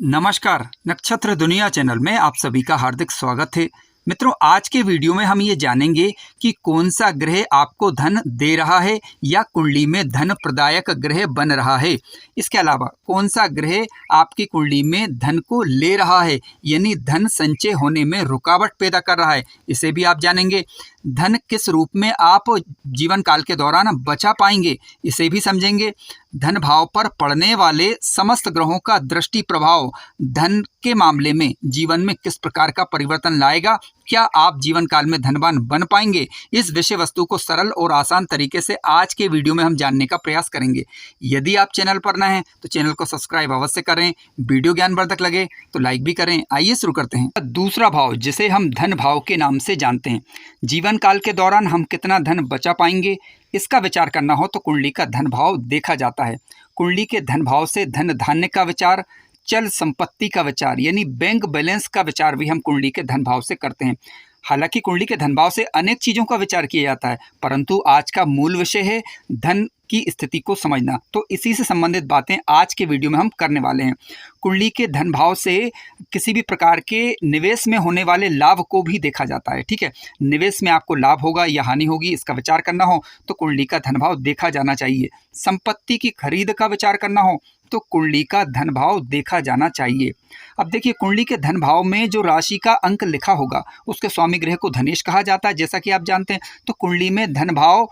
नमस्कार, नक्षत्र दुनिया चैनल में आप सभी का हार्दिक स्वागत है। मित्रों, आज के वीडियो में हम ये जानेंगे कि कौन सा ग्रह आपको धन दे रहा है या कुंडली में धन प्रदायक ग्रह बन रहा है। इसके अलावा कौन सा ग्रह आपकी कुंडली में धन को ले रहा है, यानी धन संचय होने में रुकावट पैदा कर रहा है, इसे भी आप जानेंगे। धन किस रूप में आप जीवन काल के दौरान बचा पाएंगे, इसे भी समझेंगे। धन भाव पर पड़ने वाले समस्त ग्रहों का दृष्टि प्रभाव धन के मामले में जीवन में किस प्रकार का परिवर्तन लाएगा, क्या आप जीवन काल में धनवान बन पाएंगे, इस विषय वस्तु को सरल और आसान तरीके से आज के वीडियो में हम जानने का प्रयास करेंगे। यदि आप चैनल पर नए हैं तो चैनल को सब्सक्राइब अवश्य करें, वीडियो ज्ञानवर्धक लगे तो लाइक भी करें। आइए शुरू करते हैं। दूसरा भाव, जिसे हम धन भाव के नाम से जानते हैं, जीवन काल के दौरान हम कितना धन बचा पाएंगे, इसका विचार करना हो तो कुंडली का धन भाव देखा जाता है। कुंडली के धन भाव से धन धान्य का विचार, चल संपत्ति का विचार यानी बैंक बैलेंस का विचार भी हम कुंडली के धन भाव से करते हैं। हालांकि कुंडली के धन भाव से अनेक चीज़ों का विचार किया जाता है, परंतु आज का मूल विषय है धन की स्थिति को समझना। तो इसी से संबंधित बातें आज के वीडियो में हम करने वाले हैं। कुंडली के धन भाव से किसी भी प्रकार के निवेश में होने वाले लाभ को भी देखा जाता है। ठीक है, निवेश में आपको लाभ होगा या हानि होगी, इसका विचार करना हो तो कुंडली का धन भाव देखा जाना चाहिए। संपत्ति की खरीद का विचार करना हो तो कुंडली का धन भाव देखा जाना चाहिए। अब देखिए, कुंडली के धन भाव में जो राशि का अंक लिखा होगा उसके स्वामी ग्रह को धनेश कहा जाता है, जैसा कि आप जानते हैं। तो कुंडली में धन भाव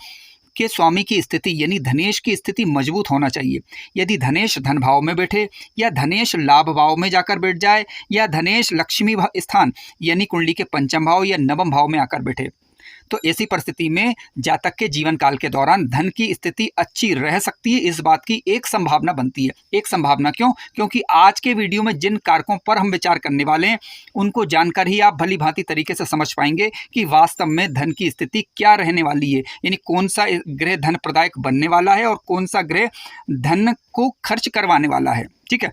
के स्वामी की स्थिति यानी धनेश की स्थिति मजबूत होना चाहिए। यदि धनेश धन भाव में बैठे या धनेश लाभ भाव में जाकर बैठ जाए या धनेश लक्ष्मी स्थान यानी कुंडली के पंचम भाव या नवम भाव में आकर बैठे, तो ऐसी परिस्थिति में जातक के जीवन काल के दौरान धन की स्थिति अच्छी रह सकती है। इस बात की एक संभावना बनती है। एक संभावना क्यों? क्योंकि आज के वीडियो में जिन कारकों पर हम विचार करने वाले हैं उनको जानकर ही आप भली भांति तरीके से समझ पाएंगे कि वास्तव में धन की स्थिति क्या रहने वाली है, यानी कौन सा ग्रह धन प्रदायक बनने वाला है और कौन सा ग्रह धन को खर्च करवाने वाला है। ठीक है,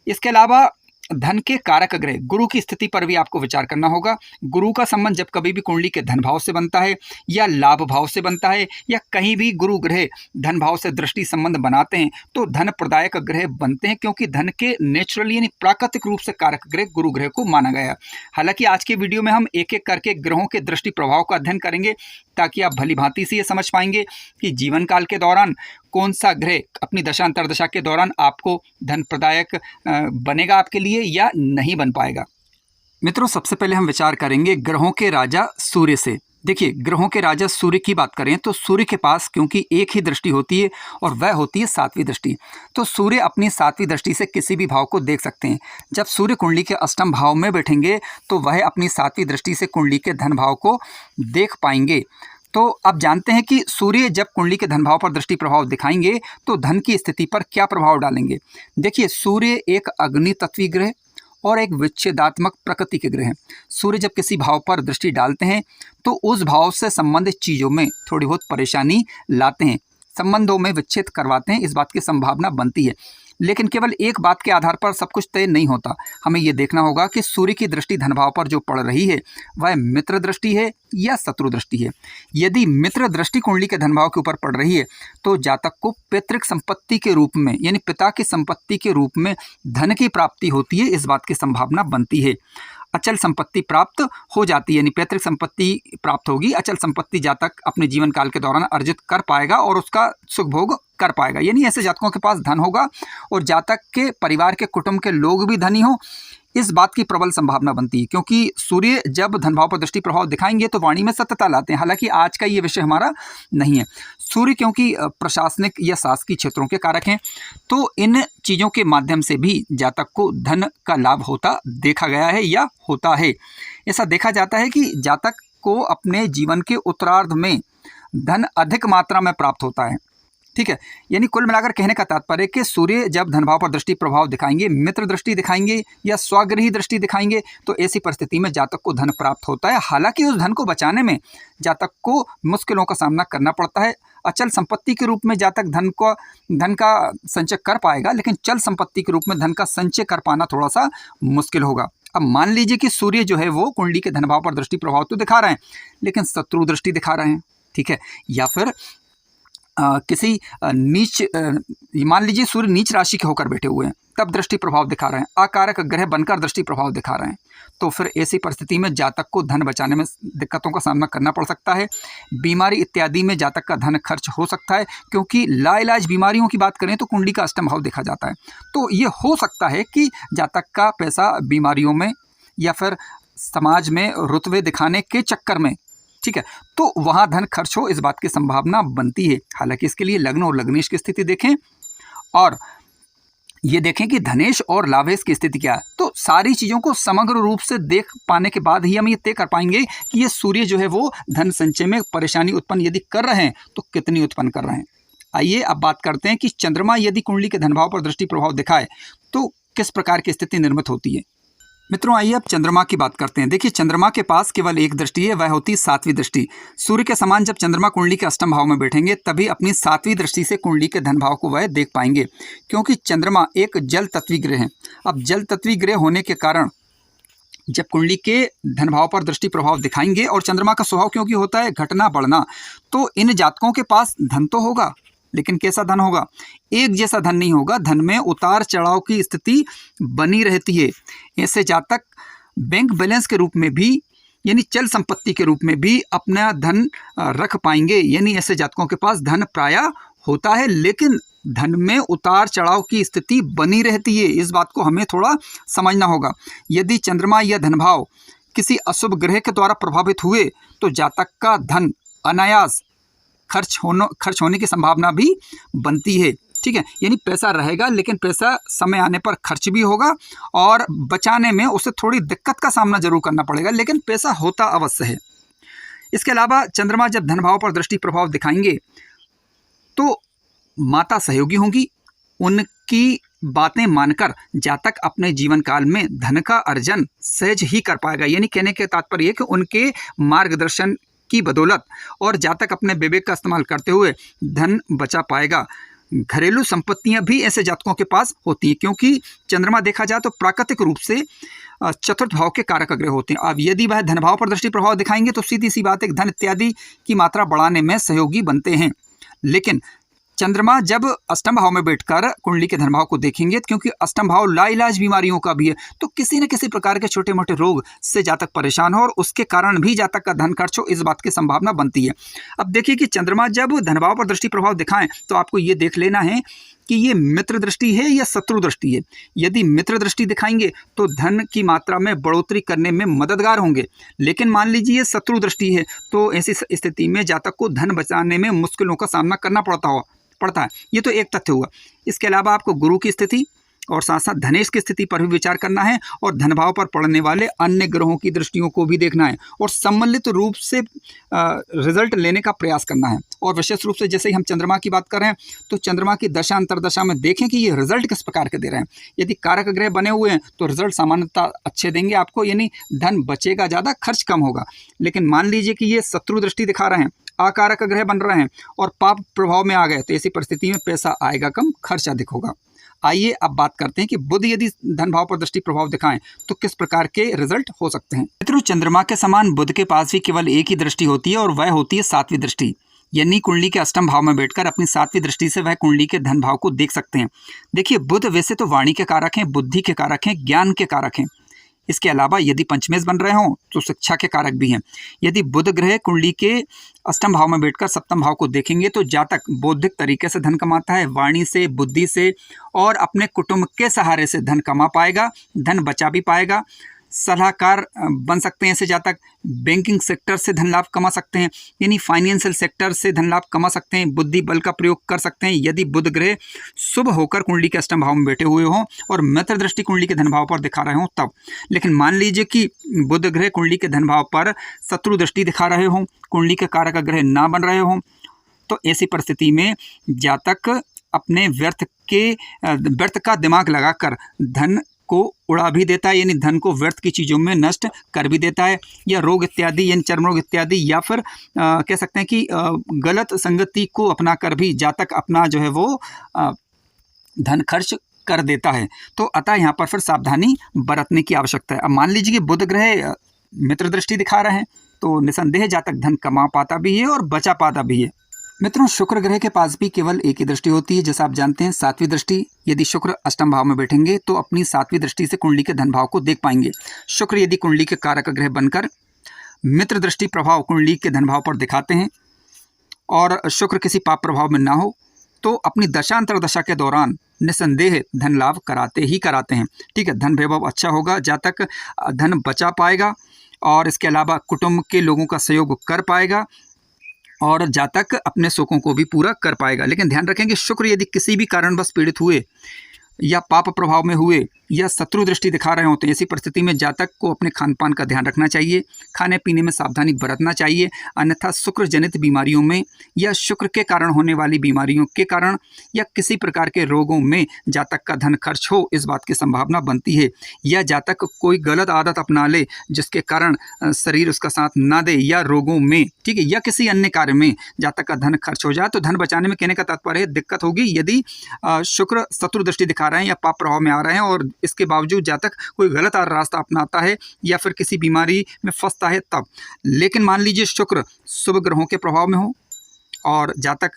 इसके अलावा धन के कारक ग्रह गुरु की स्थिति पर भी आपको विचार करना होगा। गुरु का संबंध जब कभी भी कुंडली के धन भाव से बनता है या लाभ भाव से बनता है या कहीं भी गुरु ग्रह धन भाव से दृष्टि संबंध बनाते हैं तो धन प्रदायक ग्रह बनते हैं, क्योंकि धन के नेचुरली यानी प्राकृतिक रूप से कारक ग्रह गुरु ग्रह को माना गया है। हालांकि आज के वीडियो में हम एक एक करके ग्रहों के दृष्टि प्रभाव का अध्ययन करेंगे ताकि आप भली भांति से ये समझ पाएंगे कि जीवन काल के दौरान कौन सा ग्रह अपनी दशा अंतर्दशा के दौरान आपको धन प्रदायक बनेगा आपके लिए या नहीं बन पाएगा। मित्रों, सबसे पहले हम विचार करेंगे ग्रहों के राजा सूर्य से। देखिए, ग्रहों के राजा सूर्य की बात करें तो सूर्य के पास क्योंकि एक ही दृष्टि होती है और वह होती है सातवीं दृष्टि, तो सूर्य अपनी सातवीं दृष्टि से किसी भी भाव को देख सकते हैं। जब सूर्य कुंडली के अष्टम भाव में बैठेंगे तो वह अपनी सातवीं दृष्टि से कुंडली के धन भाव को देख पाएंगे। तो अब जानते हैं कि सूर्य जब कुंडली के धन भाव पर दृष्टि प्रभाव दिखाएंगे तो धन की स्थिति पर क्या प्रभाव डालेंगे। देखिए, सूर्य एक अग्नि तत्वीय ग्रह और एक विच्छेदात्मक प्रकृति के ग्रह हैं। सूर्य जब किसी भाव पर दृष्टि डालते हैं तो उस भाव से संबंधित चीज़ों में थोड़ी बहुत परेशानी लाते हैं, संबंधों में विच्छेद करवाते हैं, इस बात की संभावना बनती है। लेकिन केवल एक बात के आधार पर सब कुछ तय नहीं होता। हमें यह देखना होगा कि सूर्य की दृष्टि धन भाव पर जो पड़ रही है वह मित्र दृष्टि है या शत्रु दृष्टि है। यदि मित्र दृष्टि कुंडली के धन भाव के ऊपर पड़ रही है तो जातक को पैतृक संपत्ति के रूप में यानी पिता की संपत्ति के रूप में धन की प्राप्ति होती है, इस बात की संभावना बनती है। अचल संपत्ति प्राप्त हो जाती है, यानी पैतृक संपत्ति प्राप्त होगी। अचल संपत्ति जातक अपने जीवन काल के दौरान अर्जित कर पाएगा और उसका सुख भोग कर पाएगा, यानी ऐसे जातकों के पास धन होगा और जातक के परिवार के कुटुंब के लोग भी धनी हो, इस बात की प्रबल संभावना बनती है। क्योंकि सूर्य जब धन भाव पर दृष्टि प्रभाव दिखाएंगे तो वाणी में सत्यता लाते हैं। हालांकि आज का ये विषय हमारा नहीं है। सूर्य क्योंकि प्रशासनिक या शासकीय क्षेत्रों के कारक हैं तो इन चीज़ों के माध्यम से भी जातक को धन का लाभ होता देखा गया है या होता है। ऐसा देखा जाता है कि जातक को अपने जीवन के उत्तरार्ध में धन अधिक मात्रा में प्राप्त होता है। ठीक है, यानी कुल मिलाकर कहने का तात्पर्य है कि सूर्य जब धन भाव पर दृष्टि प्रभाव दिखाएंगे, मित्र दृष्टि दिखाएंगे या स्वगृही दृष्टि दिखाएंगे तो ऐसी परिस्थिति में जातक को धन प्राप्त होता है। हालांकि उस धन को बचाने में जातक को मुश्किलों का सामना करना पड़ता है। अचल संपत्ति के रूप में जातक धन का संचय कर पाएगा, लेकिन चल संपत्ति के रूप में धन का संचय कर पाना थोड़ा सा मुश्किल होगा। अब मान लीजिए कि सूर्य जो है वो कुंडली के धन भाव पर दृष्टि प्रभाव तो दिखा रहे हैं लेकिन शत्रु दृष्टि दिखा रहे हैं, ठीक है, या फिर किसी नीच मान लीजिए सूर्य नीच राशि के होकर बैठे हुए हैं, तब दृष्टि प्रभाव दिखा रहे हैं, अकारक ग्रह बनकर दृष्टि प्रभाव दिखा रहे हैं, तो फिर ऐसी परिस्थिति में जातक को धन बचाने में दिक्कतों का सामना करना पड़ सकता है। बीमारी इत्यादि में जातक का धन खर्च हो सकता है, क्योंकि लाइलाज बीमारियों की बात करें तो कुंडली का अष्टम भाव देखा जाता है। तो ये हो सकता है कि जातक का पैसा बीमारियों में या फिर समाज में रुतबे दिखाने के चक्कर में, ठीक है, तो वहाँ धन खर्च हो, इस बात की संभावना बनती है। हालांकि इसके लिए लग्न और लग्नेश की स्थिति देखें और ये देखें कि धनेश और लाभेश की स्थिति क्या है। तो सारी चीज़ों को समग्र रूप से देख पाने के बाद ही हम ये तय कर पाएंगे कि ये सूर्य जो है वो धन संचय में परेशानी उत्पन्न यदि कर रहे हैं तो कितनी उत्पन्न कर रहे हैं। आइए अब बात करते हैं कि चंद्रमा यदि कुंडली के धन भाव पर दृष्टि प्रभाव दिखाए तो किस प्रकार की स्थिति निर्मित होती है। मित्रों आइए अब चंद्रमा की बात करते हैं। देखिए चंद्रमा के पास केवल एक दृष्टि है, वह होती है 7वीं दृष्टि। सूर्य के समान जब चंद्रमा कुंडली के अष्टम भाव में बैठेंगे तभी अपनी 7वीं दृष्टि से कुंडली के धन भाव को वह देख पाएंगे, क्योंकि चंद्रमा एक जल तत्वी ग्रह है। अब जल तत्वी ग्रह होने के कारण जब कुंडली के धन भाव पर दृष्टि प्रभाव दिखाएंगे, और चंद्रमा का स्वभाव क्योंकि होता है घटना बढ़ना, तो इन जातकों के पास धन तो होगा, लेकिन कैसा धन होगा? एक जैसा धन नहीं होगा, धन में उतार चढ़ाव की स्थिति बनी रहती है। ऐसे जातक बैंक बैलेंस के रूप में भी, यानी चल संपत्ति के रूप में भी अपना धन रख पाएंगे, यानी ऐसे जातकों के पास धन प्रायः होता है, लेकिन धन में उतार चढ़ाव की स्थिति बनी रहती है। इस बात को हमें थोड़ा समझना होगा। यदि चंद्रमा या धन भाव किसी अशुभ ग्रह के द्वारा प्रभावित हुए तो जातक का धन अनायास खर्च होने की संभावना भी बनती है, ठीक है, यानी पैसा रहेगा लेकिन पैसा समय आने पर खर्च भी होगा और बचाने में उसे थोड़ी दिक्कत का सामना जरूर करना पड़ेगा, लेकिन पैसा होता अवश्य है। इसके अलावा चंद्रमा जब धन भाव पर दृष्टि प्रभाव दिखाएंगे तो माता सहयोगी होंगी, उनकी बातें मानकर जातक अपने जीवन काल में धन का अर्जन सहज ही कर पाएगा। यानी कहने के तात्पर्य है कि उनके मार्गदर्शन की बदौलत और जातक अपने विवेक का इस्तेमाल करते हुए धन बचा पाएगा। घरेलू संपत्तियां भी ऐसे जातकों के पास होती हैं, क्योंकि चंद्रमा देखा जाए तो प्राकृतिक रूप से चतुर्थ भाव के कारक ग्रह होते हैं। अब यदि वह धन भाव पर दृष्टि प्रभाव दिखाएंगे तो सीधी सी बात है, धन इत्यादि की मात्रा बढ़ाने में सहयोगी बनते हैं। लेकिन चंद्रमा जब अष्टम भाव में बैठकर कुंडली के धन भाव को देखेंगे, क्योंकि अष्टम भाव लाइलाज बीमारियों का भी है, तो किसी न किसी प्रकार के छोटे मोटे रोग से जातक परेशान हो और उसके कारण भी जातक का धन खर्च हो, इस बात की संभावना बनती है। अब देखिए कि चंद्रमा जब धन भाव पर दृष्टि प्रभाव दिखाएं तो आपको ये देख लेना है कि ये मित्र दृष्टि है या शत्रु दृष्टि है। यदि मित्र दृष्टि दिखाएंगे तो धन की मात्रा में बढ़ोतरी करने में मददगार होंगे, लेकिन मान लीजिए शत्रु दृष्टि है तो ऐसी स्थिति में जातक को धन बचाने में मुश्किलों का सामना करना पड़ता है। ये तो एक तथ्य हुआ। इसके अलावा आपको गुरु की स्थिति और साथ साथ धनेश की स्थिति पर भी विचार करना है और धन भाव पर पड़ने वाले अन्य ग्रहों की दृष्टियों को भी देखना है और सम्मिलित रूप से रिजल्ट लेने का प्रयास करना है। और विशेष रूप से जैसे ही हम चंद्रमा की बात कर रहे हैं तो चंद्रमा की दशा अंतरदशा में देखें कि ये रिजल्ट किस प्रकार के दे रहे हैं। यदि कारक ग्रह बने हुए हैं तो रिजल्ट सामान्यतः अच्छे देंगे आपको, यानी धन बचेगा ज़्यादा, खर्च कम होगा। लेकिन मान लीजिए कि ये शत्रु दृष्टि दिखा रहे हैं, अकारक ग्रह बन रहे हैं और पाप प्रभाव में आ गए, तो ऐसी परिस्थिति में पैसा आएगा कम, खर्च अधिक होगा। आइए अब बात करते हैं कि बुध यदि धन भाव पर दृष्टि प्रभाव दिखाएं तो किस प्रकार के रिजल्ट हो सकते हैं। मित्रों चंद्रमा के समान बुध के पास भी केवल एक ही दृष्टि होती है और वह होती है 7वीं दृष्टि, यानी कुंडली के अष्टम भाव में बैठकर अपनी 7वीं दृष्टि से वह कुंडली के धन भाव को देख सकते हैं। देखिए बुध वैसे तो वाणी के कारक हैं, बुद्धि के कारक हैं, ज्ञान के कारक हैं। इसके अलावा यदि पंचमेश बन रहे हों तो शिक्षा के कारक भी हैं। यदि बुध ग्रह कुंडली के अष्टम भाव में बैठकर सप्तम भाव को देखेंगे तो जातक बौद्धिक तरीके से धन कमाता है, वाणी से, बुद्धि से और अपने कुटुंब के सहारे से धन कमा पाएगा, धन बचा भी पाएगा। सलाहकार बन सकते हैं ऐसे जातक, बैंकिंग सेक्टर से धन लाभ कमा सकते हैं, यानी फाइनेंशियल सेक्टर से धन लाभ कमा सकते हैं, बुद्धि बल का प्रयोग कर सकते हैं यदि बुध ग्रह शुभ होकर कुंडली के अष्टम भाव में बैठे हुए हों और मित्र दृष्टि कुंडली के धन भाव पर दिखा रहे हों तब। लेकिन मान लीजिए कि बुध ग्रह कुंडली के धन भाव पर शत्रु दृष्टि दिखा रहे हों, कुंडली के कारक ग्रह ना बन रहे हों, तो ऐसी परिस्थिति में जातक अपने व्यर्थ का दिमाग लगाकर धन को उड़ा भी देता है, यानी धन को व्यर्थ की चीज़ों में नष्ट कर भी देता है, या रोग इत्यादि यानी चर्म रोग इत्यादि, या फिर कह सकते हैं कि गलत संगति को अपना कर भी जातक अपना जो है वो धन खर्च कर देता है। तो अतः यहाँ पर फिर सावधानी बरतने की आवश्यकता है। अब मान लीजिए कि बुध ग्रह मित्र दृष्टि दिखा रहे हैं तो निसंदेह जातक धन कमा पाता भी है और बचा पाता भी है। मित्रों, शुक्र ग्रह के पास भी केवल एक ही दृष्टि होती है, जैसा आप जानते हैं, सातवीं दृष्टि। यदि शुक्र अष्टम भाव में बैठेंगे तो अपनी सातवीं दृष्टि से कुंडली के धन भाव को देख पाएंगे। शुक्र यदि कुंडली के कारक ग्रह बनकर मित्र दृष्टि प्रभाव कुंडली के धन भाव पर दिखाते हैं और शुक्र किसी पाप प्रभाव में ना हो तो अपनी दशांतर दशा के दौरान निसंदेह धन लाभ कराते हैं। ठीक है, धन वैभव अच्छा होगा, जहाँ तक धन बचा पाएगा और इसके अलावा कुटुंब के लोगों का सहयोग कर पाएगा और जहाँ तक अपने सुखों को भी पूरा कर पाएगा। लेकिन ध्यान रखें कि शुक्र यदि किसी भी कारणवश पीड़ित हुए या पाप प्रभाव में हुए या शत्रु दृष्टि दिखा रहे होते हैं, ऐसी परिस्थिति में जातक को अपने खान पान का ध्यान रखना चाहिए, खाने पीने में सावधानी बरतना चाहिए, अन्यथा शुक्र जनित बीमारियों में या शुक्र के कारण होने वाली बीमारियों के कारण या किसी प्रकार के रोगों में जातक का धन खर्च हो, इस बात की संभावना बनती है। या जातक कोई गलत आदत अपना ले जिसके कारण शरीर उसका साथ ना दे, या रोगों में, ठीक है, या किसी अन्य कार्य में जातक का धन खर्च हो जाए, तो धन बचाने में कहने का तात्पर्य है दिक्कत होगी यदि शुक्र शत्रु दृष्टि दिखा रहे हैं या पाप प्रभाव में आ रहे हैं और इसके बावजूद जातक कोई गलत रास्ता अपनाता है या फिर किसी बीमारी में फंसता है तब। लेकिन मान लीजिए शुक्र शुभ ग्रहों के प्रभाव में हो और जातक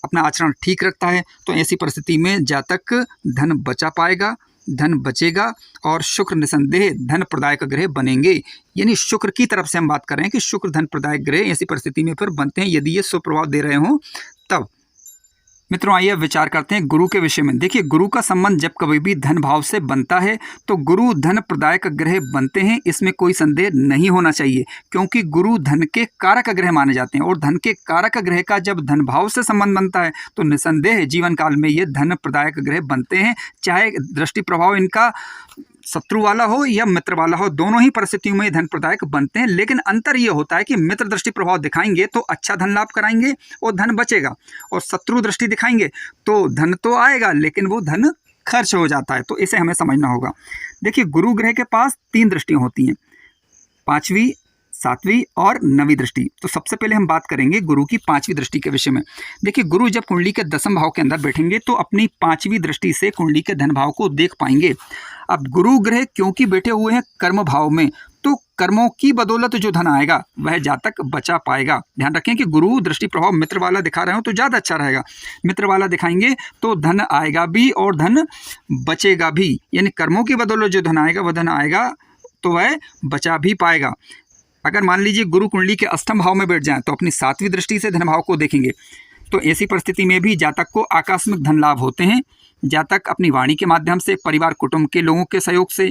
अपना आचरण ठीक रखता है, तो ऐसी परिस्थिति में जातक धन बचा पाएगा, धन बचेगा और शुक्र निसंदेह धन प्रदायक ग्रह बनेंगे। यानी शुक्र की तरफ से हम बात कर रहे हैं कि शुक्र धन प्रदायक ग्रह ऐसी परिस्थिति में फिर बनते हैं यदि ये शुभ प्रभाव दे रहे हों तब। मित्रों, आइए विचार करते हैं गुरु के विषय में। देखिए, गुरु का संबंध जब कभी भी धन भाव से बनता है तो गुरु धन प्रदायक ग्रह बनते हैं, इसमें कोई संदेह नहीं होना चाहिए, क्योंकि गुरु धन के कारक ग्रह माने जाते हैं और धन के कारक ग्रह का जब धन भाव से संबंध बनता है तो निसंदेह जीवन काल में ये धन प्रदायक ग्रह बनते हैं, चाहे दृष्टि प्रभाव इनका शत्रु वाला हो या मित्र वाला हो, दोनों ही परिस्थितियों में धन प्रदायक बनते हैं। लेकिन अंतर ये होता है कि मित्र दृष्टि प्रभाव दिखाएंगे तो अच्छा धन लाभ कराएंगे और धन बचेगा, और शत्रु दृष्टि दिखाएंगे तो धन तो आएगा लेकिन वो धन खर्च हो जाता है। तो इसे हमें समझना होगा। देखिए, गुरु ग्रह के पास 3 दृष्टियां होती हैं, 5वीं, 7वीं और 9वीं दृष्टि। तो सबसे पहले हम बात करेंगे गुरु की 5वीं दृष्टि के विषय में। देखिए, गुरु जब कुंडली के 10वें भाव के अंदर बैठेंगे तो अपनी 5वीं दृष्टि से कुंडली के धन भाव को देख पाएंगे। अब गुरु ग्रह क्योंकि बैठे हुए हैं कर्म भाव में, तो कर्मों की बदौलत जो धन आएगा वह जातक बचा पाएगा। ध्यान रखें कि गुरु दृष्टि प्रभाव मित्र वाला दिखा रहे हो तो ज़्यादा अच्छा रहेगा, मित्र वाला दिखाएंगे तो धन आएगा भी और धन बचेगा भी। यानी कर्मों की बदौलत जो धन आएगा वह धन आएगा तो वह बचा भी पाएगा। अगर मान लीजिए गुरु कुंडली के अष्टम भाव में बैठ जाएं तो अपनी 7वीं दृष्टि से धन भाव को देखेंगे, तो ऐसी परिस्थिति में भी जातक को आकस्मिक धन लाभ होते हैं। जातक अपनी वाणी के माध्यम से, परिवार कुटुंब के लोगों के सहयोग से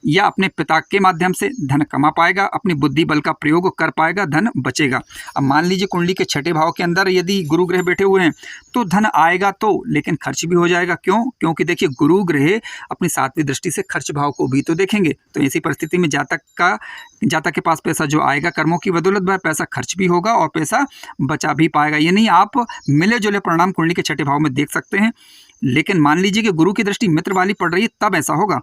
या अपने पिता के माध्यम से धन कमा पाएगा, अपनी बुद्धि बल का प्रयोग कर पाएगा, धन बचेगा। अब मान लीजिए कुंडली के 6ठे भाव के अंदर यदि गुरु ग्रह बैठे हुए हैं तो धन आएगा तो, लेकिन खर्च भी हो जाएगा। क्यों? क्योंकि देखिए, गुरु ग्रह अपनी 7वीं दृष्टि से खर्च भाव को भी तो देखेंगे। तो ऐसी परिस्थिति में जातक के पास पैसा जो आएगा कर्मों की बदौलत, वह पैसा खर्च भी होगा और पैसा बचा भी पाएगा। यानी आप मिले जुले परिणाम कुंडली के 6ठे भाव में देख सकते हैं। लेकिन मान लीजिए कि गुरु की दृष्टि मित्र वाली पड़ रही है तब ऐसा होगा।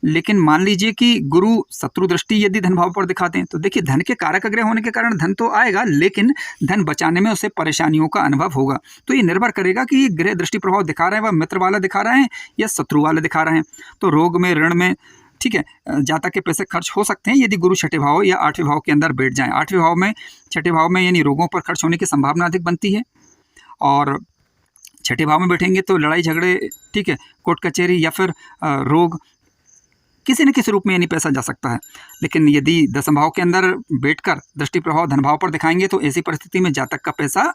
लेकिन मान लीजिए कि गुरु शत्रु दृष्टि यदि धन भाव पर दिखाते हैं तो देखिए, धन के कारक ग्रह होने के कारण धन तो आएगा लेकिन धन बचाने में उसे परेशानियों का अनुभव होगा। तो ये निर्भर करेगा कि ये ग्रह दृष्टि प्रभाव दिखा रहे हैं वह मित्र वाला दिखा रहे हैं या शत्रु वाला दिखा रहे हैं। तो रोग में, ऋण में, ठीक है, जातक के पैसे खर्च हो सकते हैं यदि गुरु 6ठे भाव या 8वें भाव के अंदर बैठ जाएं। 8वें भाव में, 6ठे भाव में यानी रोगों पर खर्च होने की संभावना अधिक बनती है, और 6ठे भाव में बैठेंगे तो लड़ाई झगड़े, ठीक है, कोर्ट कचहरी या फिर रोग, किसी न किसी रूप में यानी पैसा जा सकता है। लेकिन यदि 10वें भाव के अंदर बैठकर दृष्टि प्रभाव धन भाव पर दिखाएंगे तो ऐसी परिस्थिति में जातक पैसा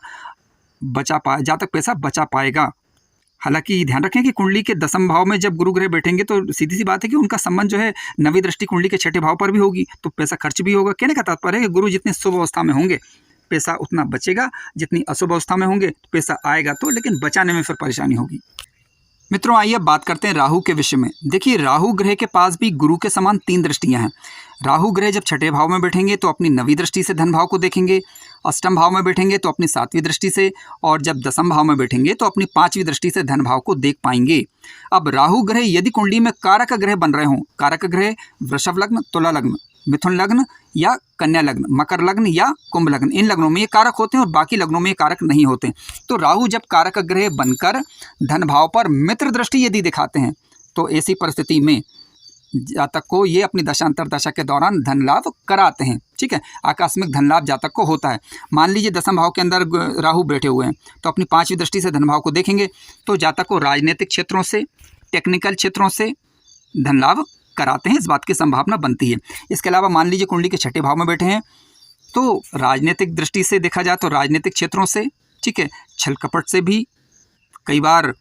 बचा पाएगा। हालांकि ध्यान रखें कि कुंडली के 10वें भाव में जब गुरु ग्रह बैठेंगे तो सीधी सी बात है कि उनका संबंध जो है 9वीं दृष्टि कुंडली के 6ठे भाव पर भी होगी, तो पैसा खर्च भी होगा। कहने का तात्पर्य है कि गुरु जितने शुभ अवस्था में होंगे पैसा उतना बचेगा, जितनी अशुभ अवस्था में होंगे पैसा आएगा तो, लेकिन बचाने में फिर परेशानी होगी। मित्रों, आइए बात करते हैं राहु के विषय में। देखिए, राहु ग्रह के पास भी गुरु के समान 3 दृष्टियां हैं। राहु ग्रह जब 6ठे भाव में बैठेंगे तो अपनी 9वीं दृष्टि से धन भाव को देखेंगे, अष्टम भाव में बैठेंगे तो अपनी 7वीं दृष्टि से, और जब 10वें भाव में बैठेंगे तो अपनी 5वीं दृष्टि से धन भाव को देख पाएंगे। अब राहु ग्रह यदि कुंडली में कारक ग्रह बन रहे हों, कारक ग्रह वृषभ लग्न, तुला लग्न, मिथुन लग्न या कन्या लग्न, मकर लग्न या कुंभ लग्न, इन लग्नों में ये कारक होते हैं और बाकी लग्नों में ये कारक नहीं होते। तो राहु जब कारक ग्रह बनकर धन भाव पर मित्र दृष्टि यदि दिखाते हैं तो ऐसी परिस्थिति में जातक को ये अपनी दशांतर दशा के दौरान धन लाभ कराते हैं। ठीक है, आकस्मिक धन लाभ जातक को होता है। मान लीजिए दसम भाव के अंदर राहु बैठे हुए हैं तो अपनी 5वीं दृष्टि से धन भाव को देखेंगे तो जातक को राजनीतिक क्षेत्रों से, टेक्निकल क्षेत्रों से धन लाभ कराते हैं, इस बात की संभावना बनती है। इसके अलावा मान लीजिए कुंडली के 6ठे भाव में बैठे हैं तो राजनीतिक दृष्टि से देखा जाए तो राजनीतिक क्षेत्रों से, ठीक है, छल कपट से भी कई बार,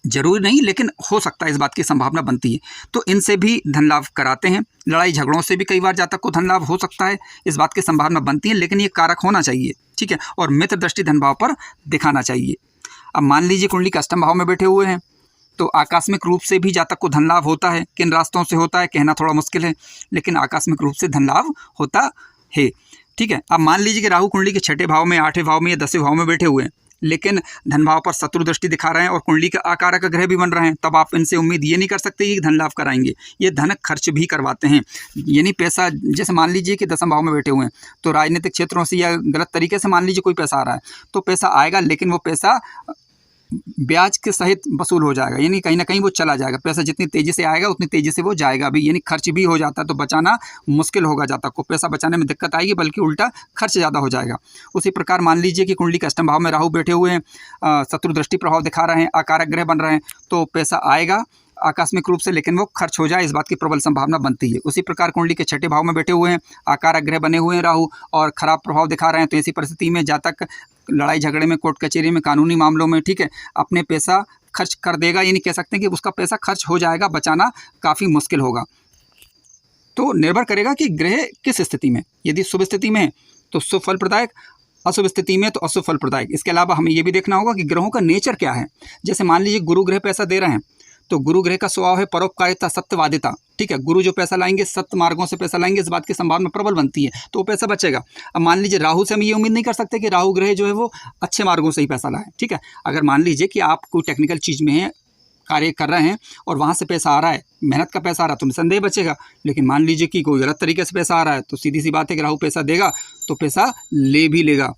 जरूरी नहीं लेकिन हो सकता है, इस बात की संभावना बनती है, तो इनसे भी धन लाभ कराते हैं। लड़ाई झगड़ों से भी कई बार जातक को धन लाभ हो सकता है, इस बात की संभावना बनती है, लेकिन ये कारक होना चाहिए। ठीक है, और मित्र दृष्टि धन भाव पर दिखाना चाहिए। अब मान लीजिए कुंडली के अष्टम भाव में बैठे हुए हैं तो आकस्मिक रूप से भी जातक को धन लाभ होता है। किन रास्तों से होता है कहना थोड़ा मुश्किल है, लेकिन आकस्मिक रूप से धन लाभ होता है। ठीक है, अब मान लीजिए कि राहु कुंडली के 6ठे भाव में, 8वें भाव में या 10वें भाव में बैठे हुए हैं, लेकिन धन भाव पर शत्रु दृष्टि दिखा रहे हैं और कुंडली के आकारक ग्रह भी बन रहे हैं, तब आप इनसे उम्मीद ये नहीं कर सकते कि धन लाभ कराएंगे। ये धन खर्च भी करवाते हैं, यानी पैसा, जैसे मान लीजिए कि दसम भाव में बैठे हुए हैं तो राजनीतिक क्षेत्रों से या गलत तरीके से मान लीजिए कोई पैसा आ रहा है तो पैसा आएगा, लेकिन वो पैसा ब्याज के सहित वसूल हो जाएगा, यानी कहीं ना कहीं वो चला जाएगा। पैसा जितनी तेज़ी से आएगा उतनी तेज़ी से वो जाएगा भी, यानी खर्च भी हो जाता है, तो बचाना मुश्किल होगा जातक को, पैसा बचाने में दिक्कत आएगी, बल्कि उल्टा खर्च ज़्यादा हो जाएगा। उसी प्रकार मान लीजिए कि कुंडली के अष्टम भाव में राहु बैठे हुए हैं, शत्रु दृष्टि प्रभाव दिखा रहे हैं, आकारक ग्रह बन रहे हैं, तो पैसा आएगा आकस्मिक रूप से, लेकिन वो खर्च हो जाए, इस बात की प्रबल संभावना बनती है। उसी प्रकार कुंडली के 6ठे भाव में बैठे हुए हैं, आकारक ग्रह बने हुए हैं राहु और खराब प्रभाव दिखा रहे हैं, तो ऐसी परिस्थिति में जातक लड़ाई झगड़े में, कोर्ट कचहरी में, कानूनी मामलों में, ठीक है, अपने पैसा खर्च कर देगा, यानी कह सकते हैं कि उसका पैसा खर्च हो जाएगा, बचाना काफ़ी मुश्किल होगा। तो निर्भर करेगा कि ग्रह किस स्थिति में, यदि शुभ स्थिति में है तो शुभ फल प्रदायक, अशुभ स्थिति में तो अशुभ फल प्रदायक। इसके अलावा हमें यह भी देखना होगा कि ग्रहों का नेचर क्या है। जैसे मान लीजिए गुरु ग्रह पैसा दे रहे हैं तो गुरु ग्रह का स्वभाव है परोपकारिता, सत्यवादिता। ठीक है, गुरु जो पैसा लाएंगे सत्य मार्गों से पैसा लाएंगे, इस बात की संभावना प्रबल बनती है, तो वो पैसा बचेगा। अब मान लीजिए राहु से हम ये उम्मीद नहीं कर सकते कि राहु ग्रह जो है वो अच्छे मार्गों से ही पैसा लाए। ठीक है, अगर मान लीजिए कि आप कोई टेक्निकल चीज़ में है, कार्य कर रहे हैं और वहाँ से पैसा आ रहा है, मेहनत का पैसा आ रहा है, तो निसंदेह बचेगा। लेकिन मान लीजिए कि कोई गलत तरीके से पैसा आ रहा है तो सीधी सी बात है कि राहु पैसा देगा तो पैसा ले भी लेगा।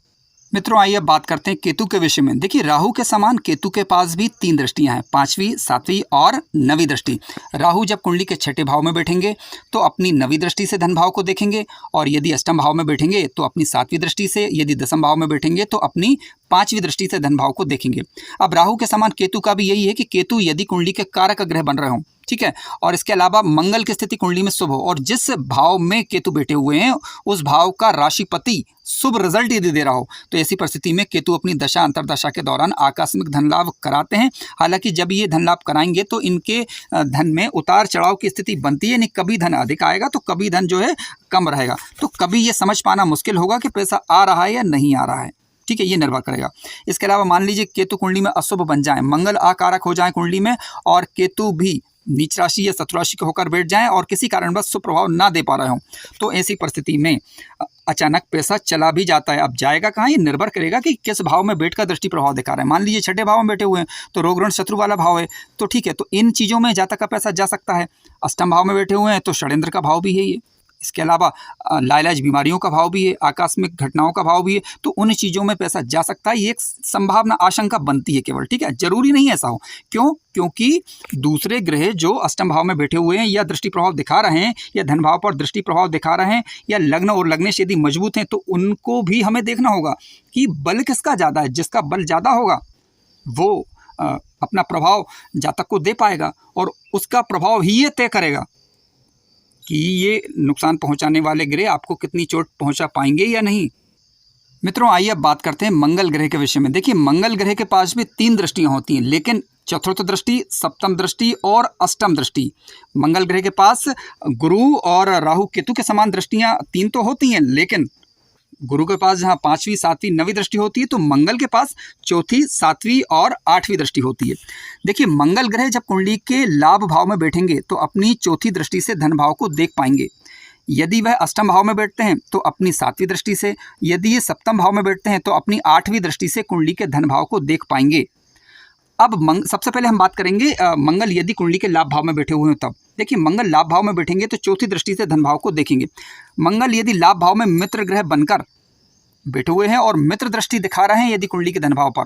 मित्रों आइए अब बात करते हैं केतु के विषय में। देखिए राहु के समान केतु के पास भी 3 दृष्टियां हैं, 5वीं, 7वीं और 9वीं दृष्टि। राहु जब कुंडली के 6ठे भाव में बैठेंगे तो अपनी 9वीं दृष्टि से धन भाव को देखेंगे, और यदि अष्टम भाव में बैठेंगे तो अपनी 7वीं दृष्टि से, यदि दसम भाव में बैठेंगे तो अपनी 5वीं दृष्टि से धन भाव को देखेंगे। अब राहु के समान केतु का भी यही है कि केतु यदि कुंडली के कारक ग्रह बन रहे हों, ठीक है, और इसके अलावा मंगल की स्थिति कुंडली में शुभ हो, और जिस भाव में केतु बैठे हुए हैं उस भाव का राशिपति शुभ रिजल्ट यदि दे रहा हो, तो ऐसी परिस्थिति में केतु अपनी दशा अंतरदशा के दौरान आकस्मिक धन लाभ कराते हैं। हालांकि जब ये धन लाभ कराएंगे तो इनके धन में उतार चढ़ाव की स्थिति बनती है, यानी कभी धन अधिक आएगा तो कभी धन जो है कम रहेगा, तो कभी ये समझ पाना मुश्किल होगा कि पैसा आ रहा है या नहीं आ रहा है। ठीक है, ये निर्भर करेगा। इसके अलावा मान लीजिए केतु कुंडली में अशुभ बन जाए, मंगल आकारक हो जाए कुंडली में, और केतु भी नीच राशि या शत्रु राशि के होकर बैठ जाएं और किसी कारणवश शुभ प्रभाव ना दे पा रहे हों, तो ऐसी परिस्थिति में अचानक पैसा चला भी जाता है। अब जाएगा कहाँ, ये निर्भर करेगा कि किस भाव में बैठकर दृष्टि प्रभाव दिखा रहे हैं। मान लीजिए 6ठे भाव में बैठे हुए हैं तो रोग ऋण शत्रु वाला भाव है, तो ठीक है, तो इन चीज़ों में जातक का पैसा जा सकता है। अष्टम भाव में बैठे हुए हैं तो षड्यंत्र का भाव भी है ये, इसके अलावा लाइलाज बीमारियों का भाव भी है, आकस्मिक घटनाओं का भाव भी है, तो उन चीज़ों में पैसा जा सकता है। ये एक संभावना, आशंका बनती है केवल, ठीक है, जरूरी नहीं ऐसा हो। क्यों? क्योंकि दूसरे ग्रह जो अष्टम भाव में बैठे हुए हैं या दृष्टि प्रभाव दिखा रहे हैं या धन भाव पर दृष्टि प्रभाव दिखा रहे हैं या लग्न और लग्नेश यदि मजबूत हैं तो उनको भी हमें देखना होगा कि बल किसका ज़्यादा है। जिसका बल ज़्यादा होगा वो अपना प्रभाव जातक को दे पाएगा, और उसका प्रभाव ही ये तय करेगा कि ये नुकसान पहुंचाने वाले ग्रह आपको कितनी चोट पहुंचा पाएंगे या नहीं। मित्रों आइए अब बात करते हैं मंगल ग्रह के विषय में। देखिए मंगल ग्रह के पास भी 3 दृष्टियां होती हैं, लेकिन चतुर्थ दृष्टि, सप्तम दृष्टि और अष्टम दृष्टि। मंगल ग्रह के पास गुरु और राहु केतु के समान दृष्टियां 3 तो होती हैं, लेकिन गुरु के पास जहाँ 5वीं, 7वीं, 9वीं दृष्टि होती है, तो मंगल के पास 4थी, 7वीं और 8वीं दृष्टि होती है। देखिए मंगल ग्रह जब कुंडली के लाभ भाव में बैठेंगे तो अपनी 4थी दृष्टि से धन भाव को देख पाएंगे। यदि वह अष्टम भाव में बैठते हैं तो अपनी 7वीं दृष्टि से, यदि ये सप्तम भाव में बैठते हैं तो अपनी 8वीं दृष्टि से कुंडली के धन भाव को देख पाएंगे। अब सबसे पहले हम बात करेंगे मंगल यदि कुंडली के लाभ भाव में बैठे हुए हैं तब। देखिए मंगल लाभ भाव में बैठेंगे तो 4थी दृष्टि से धन भाव को देखेंगे। मंगल यदि लाभ भाव में मित्र ग्रह बनकर बैठे हुए हैं और मित्र दृष्टि दिखा रहे हैं यदि कुंडली के धन भाव पर,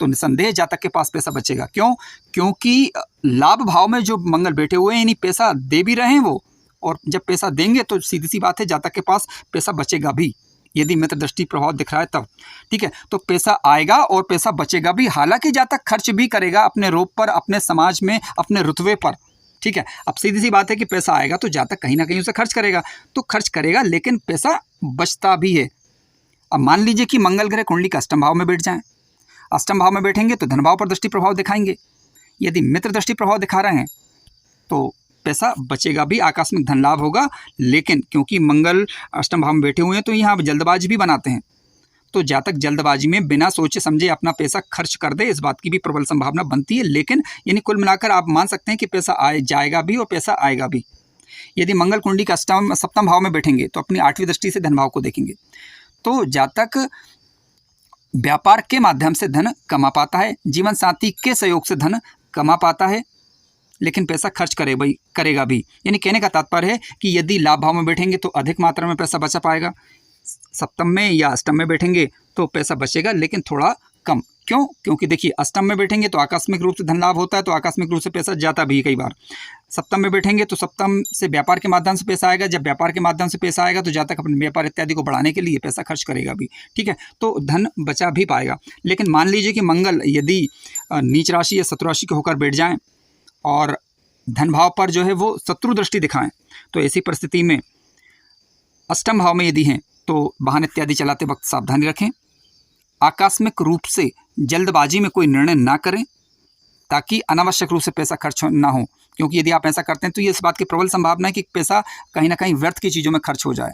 तो निसंदेह जातक के पास पैसा बचेगा। क्यों? क्योंकि लाभ भाव में जो मंगल बैठे हुए हैं, यानी पैसा दे भी रहे हैं वो, और जब पैसा देंगे तो सीधी सी बात है जातक के पास पैसा बचेगा भी, यदि मित्र दृष्टि प्रभाव दिख रहा है तब। ठीक है, तो पैसा आएगा और पैसा बचेगा भी। हालांकि जातक खर्च भी करेगा अपने रोग पर, अपने समाज में, अपने रुतबे पर। ठीक है, अब सीधी सी बात है कि पैसा आएगा तो जातक कहीं ना कहीं उसे खर्च करेगा, तो खर्च करेगा लेकिन पैसा बचता भी है। अब मान लीजिए कि मंगल ग्रह कुंडली का अष्टम भाव में बैठ जाएं। अष्टम भाव में बैठेंगे तो धन भाव पर दृष्टि प्रभाव दिखाएंगे। यदि मित्र दृष्टि प्रभाव दिखा रहे हैं तो पैसा बचेगा भी, आकस्मिक धन लाभ होगा। लेकिन क्योंकि मंगल अष्टम भाव में बैठे हुए हैं तो यहाँ जल्दबाजी भी बनाते हैं, तो जातक जल्दबाजी में बिना सोचे समझे अपना पैसा खर्च कर दे, इस बात की भी प्रबल संभावना बनती है। लेकिन यानी कुल मिलाकर आप मान सकते हैं कि पैसा जाएगा भी और पैसा आएगा भी। यदि मंगल कुंडली का सप्तम भाव में बैठेंगे तो अपनी 8वीं दृष्टि से धन भाव को देखेंगे, तो जातक व्यापार के माध्यम से धन कमा पाता है, जीवन साथी के सहयोग से धन कमा पाता है, लेकिन पैसा खर्च करेगा भी। यानी कहने का तात्पर्य है कि यदि लाभ भाव में बैठेंगे तो अधिक मात्रा में पैसा बचा पाएगा, सप्तम में या अष्टम में बैठेंगे तो पैसा बचेगा लेकिन थोड़ा कम। क्यों? क्योंकि देखिए अष्टम में बैठेंगे तो आकस्मिक रूप से धन लाभ होता है, तो आकस्मिक रूप से पैसा जाता भी कई बार। सप्तम में बैठेंगे तो सप्तम से व्यापार के माध्यम से पैसा आएगा, जब व्यापार के माध्यम से पैसा आएगा तो जातक अपने व्यापार इत्यादि को बढ़ाने के लिए पैसा खर्च करेगा भी। ठीक है, तो धन बचा भी पाएगा। लेकिन मान लीजिए कि मंगल यदि नीच राशि या शत्रु राशि के होकर बैठ जाएं और धन भाव पर जो है वो शत्रु दृष्टि दिखाएं, तो ऐसी परिस्थिति में अष्टम भाव में यदि हैं तो वाहन इत्यादि चलाते वक्त सावधानी रखें। आकस्मिक रूप से जल्दबाजी में कोई निर्णय ना करें ताकि अनावश्यक रूप से पैसा खर्च ना हो, क्योंकि यदि आप ऐसा करते हैं तो ये इस बात की प्रबल संभावना है कि पैसा कहीं ना कहीं व्यर्थ की चीज़ों में खर्च हो जाए।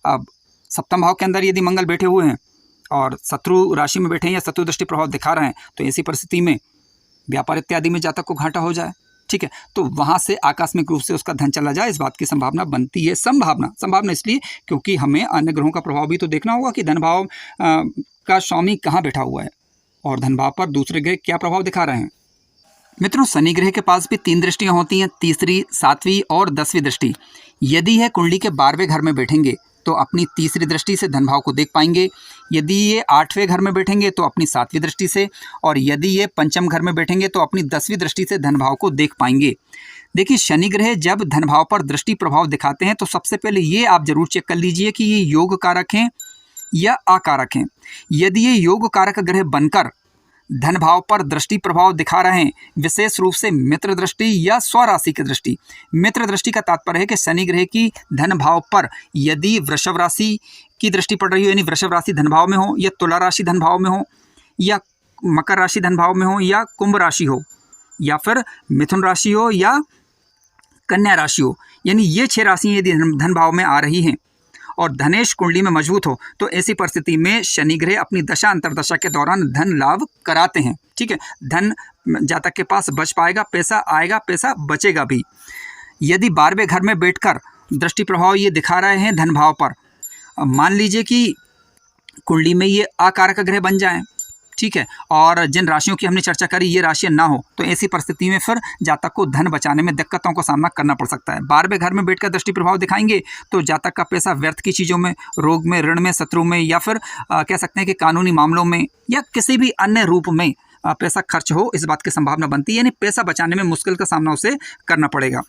अब सप्तम भाव के अंदर यदि मंगल बैठे हुए हैं और शत्रु राशि में बैठे हैं या शत्रु दृष्टि प्रभाव दिखा रहे हैं, तो ऐसी परिस्थिति में व्यापार इत्यादि में जातक को घाटा हो जाए। ठीक है, तो वहाँ से आकस्मिक रूप से उसका धन चला जाए, इस बात की संभावना बनती है। संभावना इसलिए क्योंकि हमें अन्य ग्रहों का प्रभाव भी तो देखना होगा कि धन भाव का स्वामी कहाँ बैठा हुआ है और धन भाव पर दूसरे ग्रह क्या प्रभाव दिखा रहे हैं। मित्रों, शनि ग्रह के पास भी 3 दृष्टियाँ होती हैं, तीसरी, 7वीं और 10वीं दृष्टि। यदि यह कुंडली के 12वें घर में बैठेंगे तो अपनी तीसरी दृष्टि से धन भाव को देख पाएंगे। यदि ये 8वें घर में बैठेंगे तो अपनी 7वीं दृष्टि से, और यदि ये पंचम घर में बैठेंगे तो अपनी 10वीं दृष्टि से धन भाव को देख पाएंगे। देखिए, शनि ग्रह जब धन भाव पर दृष्टि प्रभाव दिखाते हैं तो सबसे पहले ये आप जरूर चेक कर लीजिए कि ये योग कारक हैं या अकारक हैं। यदि ये योग कारक ग्रह बनकर धन भाव पर दृष्टि प्रभाव दिखा रहे हैं, विशेष रूप से मित्र दृष्टि या स्वराशि की दृष्टि। मित्र दृष्टि का तात्पर्य है कि शनि ग्रह की धन भाव पर यदि वृषभ राशि की दृष्टि पड़ रही हो, यानी वृषभ राशि धन भाव में हो, या तुला राशि धन भाव में हो, या मकर राशि धन भाव में हो, या कुंभ राशि हो, या फिर मिथुन राशि हो, या कन्या राशि हो, यानी ये 6 राशियाँ यदि धन भाव में आ रही हैं और धनेश कुंडली में मजबूत हो, तो ऐसी परिस्थिति में शनि ग्रह अपनी दशा अंतरदशा के दौरान धन लाभ कराते हैं। ठीक है, धन जातक के पास बच पाएगा, पैसा आएगा, पैसा बचेगा भी। यदि 12वें घर में बैठकर दृष्टि प्रभाव ये दिखा रहे हैं धन भाव पर, मान लीजिए कि कुंडली में ये अकारक ग्रह बन जाएं, ठीक है, और जिन राशियों की हमने चर्चा करी ये राशियां ना हो, तो ऐसी परिस्थिति में फिर जातक को धन बचाने में दिक्कतों का सामना करना पड़ सकता है। 12वें घर में बैठकर दृष्टि प्रभाव दिखाएंगे तो जातक का पैसा व्यर्थ की चीज़ों में, रोग में, ऋण में, शत्रु में, या फिर कह सकते हैं कि कानूनी मामलों में या किसी भी अन्य रूप में पैसा खर्च हो, इस बात की संभावना बनती है। यानी पैसा बचाने में मुश्किल का सामना उसे करना पड़ेगा।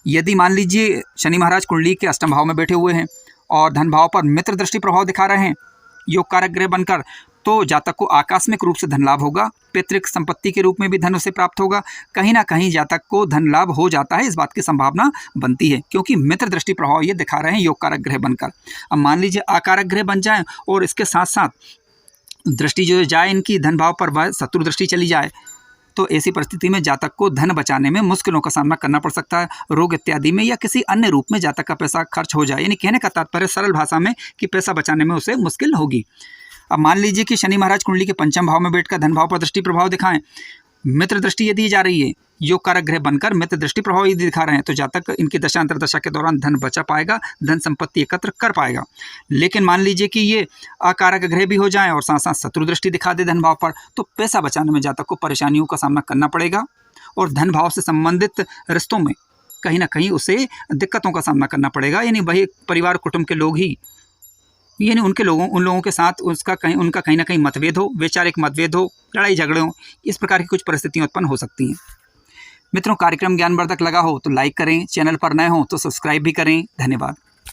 यदि मान लीजिए शनि महाराज कुंडली के अष्टम भाव में बैठे हुए हैं और धन भाव पर मित्र दृष्टि प्रभाव दिखा रहे हैं योग कारक ग्रह बनकर, तो जातक को आकस्मिक रूप से धन लाभ होगा, पैतृक संपत्ति के रूप में भी धन उसे प्राप्त होगा। कहीं ना कहीं जातक को धन लाभ हो जाता है, इस बात की संभावना बनती है, क्योंकि मित्र दृष्टि प्रभाव ये दिखा रहे हैं योग कारक ग्रह बनकर। अब मान लीजिए अकारक ग्रह बन जाए और इसके साथ साथ दृष्टि जो जाए इनकी धन भाव पर वह शत्रु दृष्टि चली जाए, तो ऐसी परिस्थिति में जातक को धन बचाने में मुश्किलों का सामना करना पड़ सकता है। रोग इत्यादि में या किसी अन्य रूप में जातक का पैसा खर्च हो जाए, यानी कहने का तात्पर्य सरल भाषा में कि पैसा बचाने में उसे मुश्किल होगी। अब मान लीजिए कि शनि महाराज कुंडली के पंचम भाव में बैठकर धन भाव पर दृष्टि प्रभाव दिखाएं, मित्र दृष्टि यदि जा रही है, योग कारक ग्रह बनकर मित्र दृष्टि प्रभाव यदि दिखा रहे हैं, तो जातक इनकी दशा अंतरदशा के दौरान धन बचा पाएगा, धन संपत्ति एकत्र कर पाएगा। लेकिन मान लीजिए कि ये अकारक ग्रह भी हो जाएं और साथ साथ शत्रु दृष्टि दिखा दे धन भाव पर, तो पैसा बचाने में जातक को परेशानियों का सामना करना पड़ेगा और धन भाव से संबंधित रिश्तों में कहीं ना कहीं उसे दिक्कतों का सामना करना पड़ेगा। यानी वही परिवार कुटुंब के लोग ही यानी उन लोगों के साथ उनका कहीं ना कहीं मतभेद हो, वैचारिक मतभेद हो, लड़ाई झगड़े हो, इस प्रकार की कुछ परिस्थितियाँ उत्पन्न हो सकती हैं। मित्रों, कार्यक्रम ज्ञानवर्धक लगा हो तो लाइक करें, चैनल पर नए हो तो सब्सक्राइब भी करें। धन्यवाद।